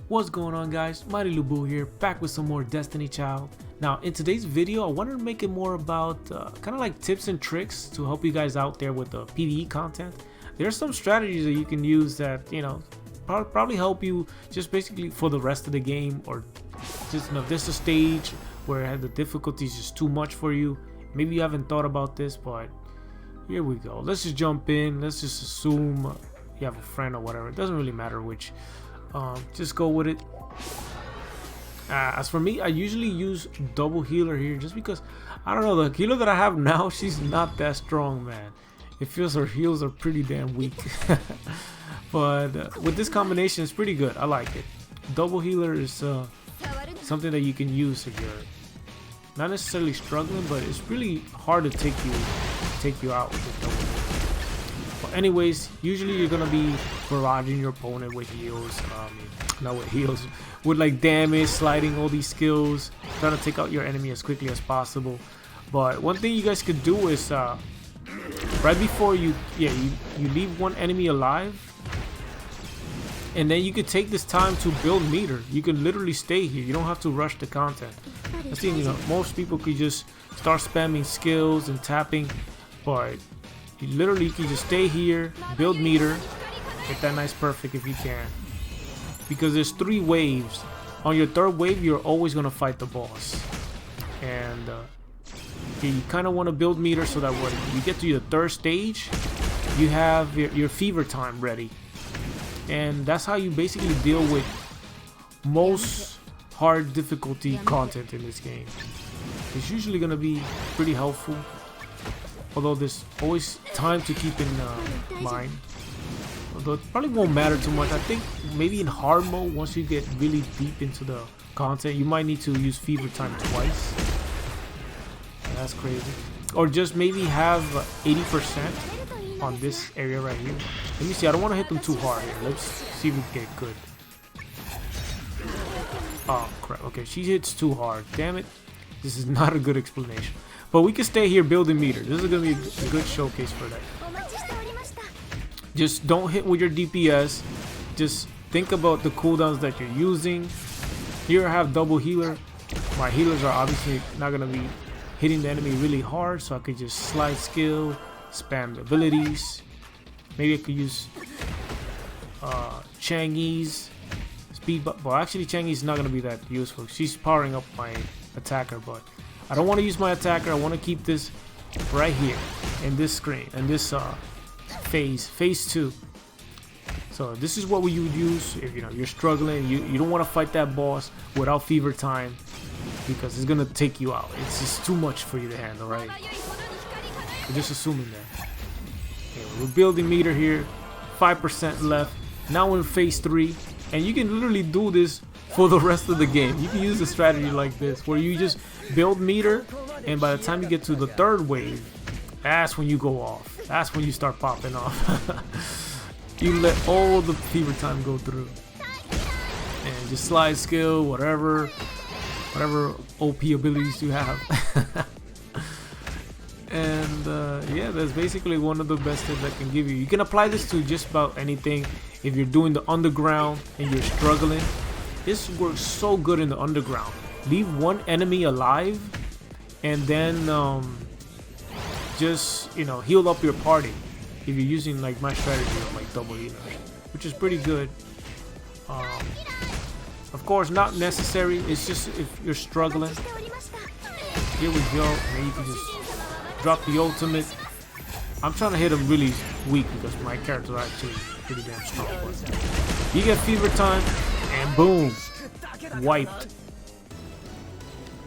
What's going on, guys? Mighty LuBu here, back with some more Destiny Child. Now in today's video I wanted to make it more about kind of like tips and tricks to help you guys out there with the PVE content. There's some strategies that you can use that, you know, probably help you just basically for the rest of the game, or just, you know, if there's a stage where the difficulty is just too much for you. Maybe you haven't thought about this, but here we go. Let's just jump in. Let's just assume you have a friend or whatever. It doesn't really matter which. Just go with it. As for me, I usually use double healer here just because, I don't know, the healer that I have now, she's not that strong, man. It feels her heals are pretty damn weak. But with this combination, it's pretty good. I like it. Double healer is something that you can use if you're not necessarily struggling, but it's really hard to take you out with double healer. But anyways, usually you're gonna be barraging your opponent with heals, not with heals, with like damage, sliding all these skills, trying to take out your enemy as quickly as possible. But one thing you guys could do is right before you leave one enemy alive, and then you could take this time to build meter. You can literally stay here. You don't have to rush the content. I think, you know, most people could just start spamming skills and tapping, but you literally can just stay here, build meter, get that nice perfect if you can. Because there's 3 waves. On your 3rd wave, you're always gonna fight the boss, and you kind of want to build meter so that when you get to your 3rd stage, you have your fever time ready. And that's how you basically deal with most hard difficulty content in this game. It's usually gonna be pretty helpful, although there's always time to keep in mind. Although it probably won't matter too much. I think maybe in hard mode, once you get really deep into the content, you might need to use fever time twice. That's crazy. Or just maybe have 80% on this area right here. Let me see. I don't want to hit them too hard here. Let's see if we can get good. Oh crap. Okay, she hits too hard. Damn it. This is not a good explanation. But we can stay here building meter. This is gonna be a good showcase for that. Just don't hit with your DPS. Just think about the cooldowns that you're using. Here I have double healer. My healers are obviously not gonna be hitting the enemy really hard, so I could just slide skill, spam the abilities. Maybe I could use chang'e's speed, but actually chang'e's not gonna be that useful. She's powering up my attacker, but I don't want to use my attacker. I want to keep this right here in this screen, and this phase 2. So this is what you would use if you're struggling. You don't want to fight that boss without fever time, because it's gonna take you out. It's just too much for you to handle, right? We're just assuming that. Okay, we're building meter here. 5% left. Now we're in phase 3, and you can literally do this for the rest of the game. You can use a strategy like this where you just build meter, and by the time you get to the 3rd wave, that's when you go off. That's when you start popping off. You let all the fever time go through, and just slide skill, whatever OP abilities you have. And yeah, that's basically one of the best tips I can give you. You can apply this to just about anything. If you're doing the underground and you're struggling, this works so good in the underground. Leave one enemy alive, and then just heal up your party if you're using like my strategy of like double healer, which is pretty good. Of course, not necessary. It's just if you're struggling. Here we go. And you can just drop the ultimate. I'm trying to hit him really weak because my characters are actually pretty damn strong. But you get fever time, and boom, wiped.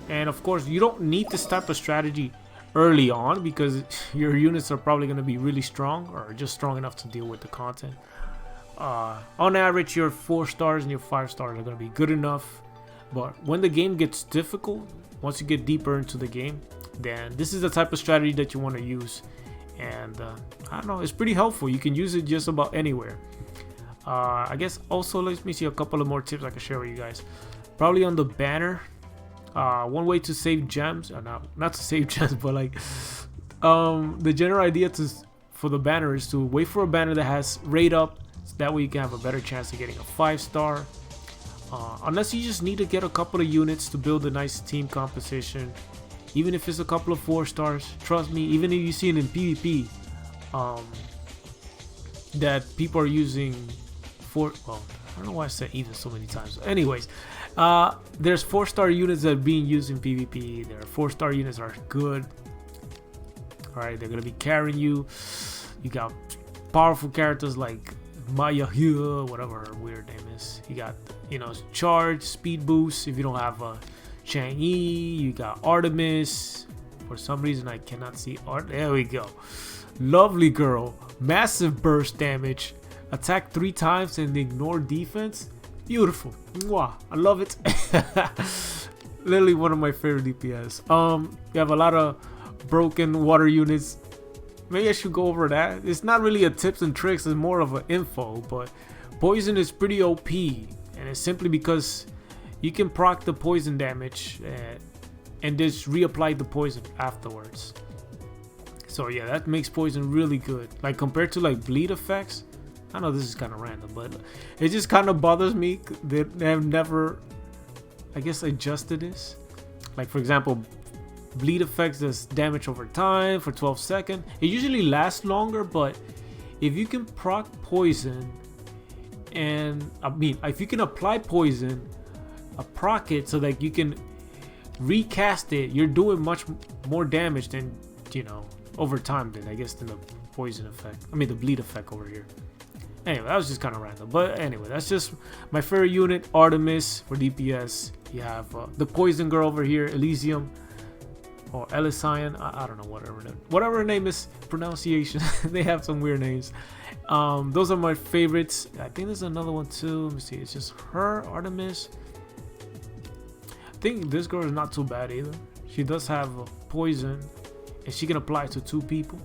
And of course, you don't need this type of strategy early on, because your units are probably going to be really strong, or just strong enough to deal with the content. On average, your 4 stars and your 5 stars are going to be good enough. But when the game gets difficult, once you get deeper into the game, then this is the type of strategy that you want to use. And I don't know, it's pretty helpful. You can use it just about anywhere. I guess also, let me see a couple of more tips I can share with you guys. Probably on the banner. One way to save gems, not to save gems, but like the general idea for the banner is to wait for a banner that has rate up, so that way you can have a better chance of getting a 5-star. unless you just need to get a couple of units to build a nice team composition. Even if it's a couple of 4 stars, trust me, even if you see it in PvP, that people are using well, I don't know why I said even so many times. Anyways, there's 4-star units that are being used in PvP. Their 4-star units are good. Alright, they're gonna be carrying you. You got powerful characters like Maya here, whatever her weird name is. You got, you know, charge, speed boost if you don't have a Chang'e. You got Artemis. For some reason I cannot see art. There we go. Lovely girl. Massive burst damage. Attack 3 times and ignore defense. Beautiful. Mwah. I love it. Literally one of my favorite DPS. You have a lot of broken water units. Maybe I should go over that. It's not really a tips and tricks, it's more of an info, but poison is pretty OP, and it's simply because you can proc the poison damage and just reapply the poison afterwards. So yeah, that makes poison really good. Like compared to like bleed effects, I know this is kind of random, but it just kind of bothers me. They have never, I guess, adjusted this. Like for example, bleed effects does damage over time for 12 seconds. It usually lasts longer, but if you can proc poison, and I mean, if you can apply poison, proc it so that you can recast it, you're doing much more damage than, you know, over time than I guess than the poison effect. I mean the bleed effect over here. Anyway, that was just kind of random, but anyway, that's just my favorite unit, Artemis for DPS. You have the poison girl over here, Elysium or Elysian. I don't know, whatever her name is, pronunciation. They have some weird names. Those are my favorites. I think there's another one too. Let me see. It's just her, Artemis. I think this girl is not too bad either. She does have poison, and she can apply it to 2 people.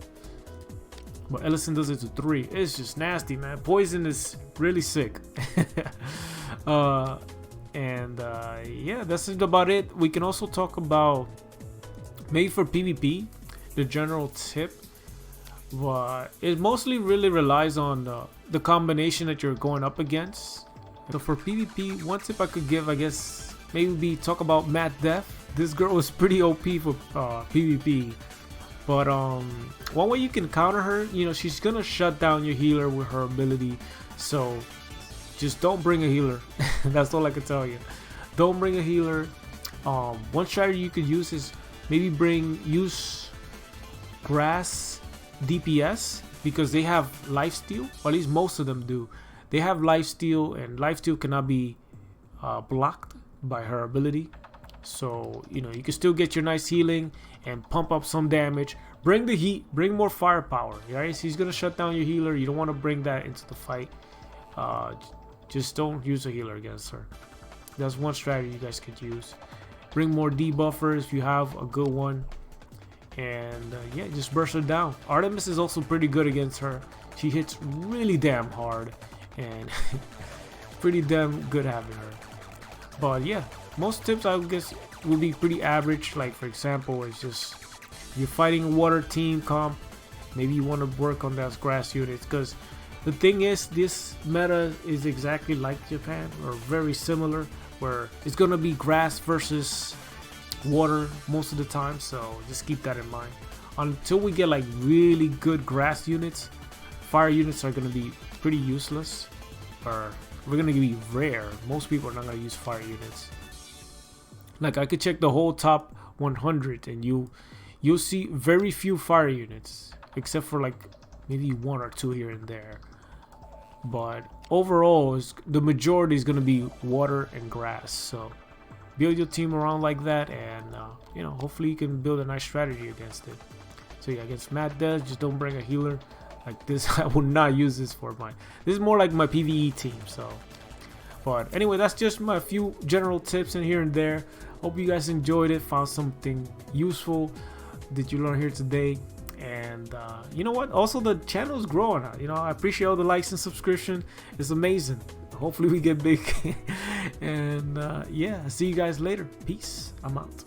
But Ellison does it to 3. It's just nasty, man. Poison is really sick. Yeah, that's just about it. We can also talk about maybe for PvP, the general tip. But it mostly really relies on the combination that you're going up against. So for PvP, one tip I could give, I guess, maybe talk about Mad Death. This girl is pretty OP for PvP. But one way you can counter her, you know, she's gonna shut down your healer with her ability. So just don't bring a healer. That's all I can tell you. Don't bring a healer. One strategy you could use is maybe use grass DPS, because they have lifesteal, or at least most of them do. They have lifesteal, and lifesteal cannot be blocked by her ability. So, you know, you can still get your nice healing and pump up some damage. Bring the heat, bring more firepower, right? So he's gonna shut down your healer. You don't want to bring that into the fight. Just don't use a healer against her. That's one strategy you guys could use. Bring more debuffers if you have a good one. And yeah, just burst her down. Artemis is also pretty good against her. She hits really damn hard, and pretty damn good having her. But yeah, most tips I guess will be pretty average. Like for example, it's just you're fighting a water team comp, maybe you want to work on those grass units, because the thing is, this meta is exactly like Japan, or very similar, where it's gonna be grass versus water most of the time. So just keep that in mind. Until we get like really good grass units, fire units are gonna be pretty useless, or we're gonna be rare. Most people are not gonna use fire units. Like I could check the whole top 100 and you'll see very few fire units, except for like maybe 1 or 2 here and there. But overall, the majority is gonna be water and grass. So build your team around like that, and you know, hopefully you can build a nice strategy against it. So yeah, against Mad Death, just don't bring a healer like this. I would not use this for mine. This is more like my PVE team. So, but anyway, that's just my few general tips in here and there. Hope you guys enjoyed it, found something useful that you learned here today. And you know what, also the channel is growing. You know, I appreciate all the likes and subscription. It's amazing. Hopefully we get big. And yeah, see you guys later. Peace. I'm out.